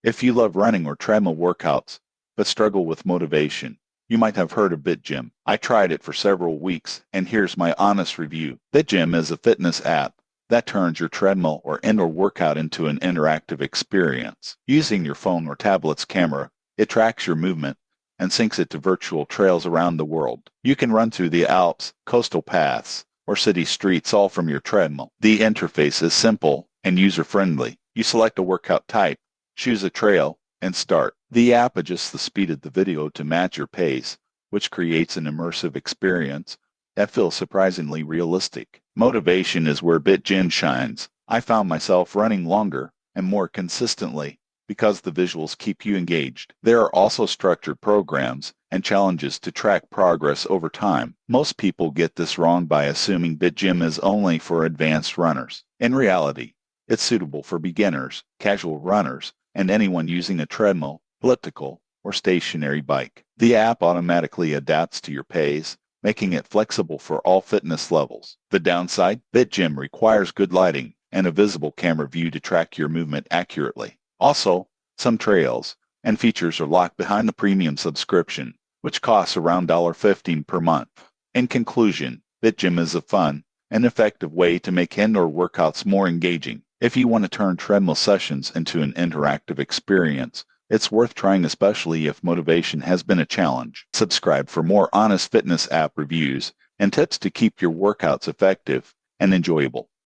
If you love running or treadmill workouts, but struggle with motivation, you might have heard of BitGym. I tried it for several weeks, and here's my honest review. BitGym is a fitness app that turns your treadmill or indoor workout into an interactive experience. Using your phone or tablet's camera, it tracks your movement and syncs it to virtual trails around the world. You can run through the Alps, coastal paths, or city streets all from your treadmill. The interface is simple and user-friendly. You select a workout type, choose a trail, and start. The app adjusts the speed of the video to match your pace, which creates an immersive experience that feels surprisingly realistic. Motivation is where BitGym shines. I found myself running longer and more consistently because the visuals keep you engaged. There are also structured programs and challenges to track progress over time. Most people get this wrong by assuming BitGym is only for advanced runners. In reality, it's suitable for beginners, casual runners, and anyone using a treadmill, elliptical, or stationary bike. The app automatically adapts to your pace, making it flexible for all fitness levels. The downside, BitGym requires good lighting and a visible camera view to track your movement accurately. Also, some trails and features are locked behind the premium subscription, which costs around $15 per month. In conclusion, BitGym is a fun and effective way to make indoor workouts more engaging. If you want to turn treadmill sessions into an interactive experience, it's worth trying, especially if motivation has been a challenge. Subscribe for more honest fitness app reviews and tips to keep your workouts effective and enjoyable.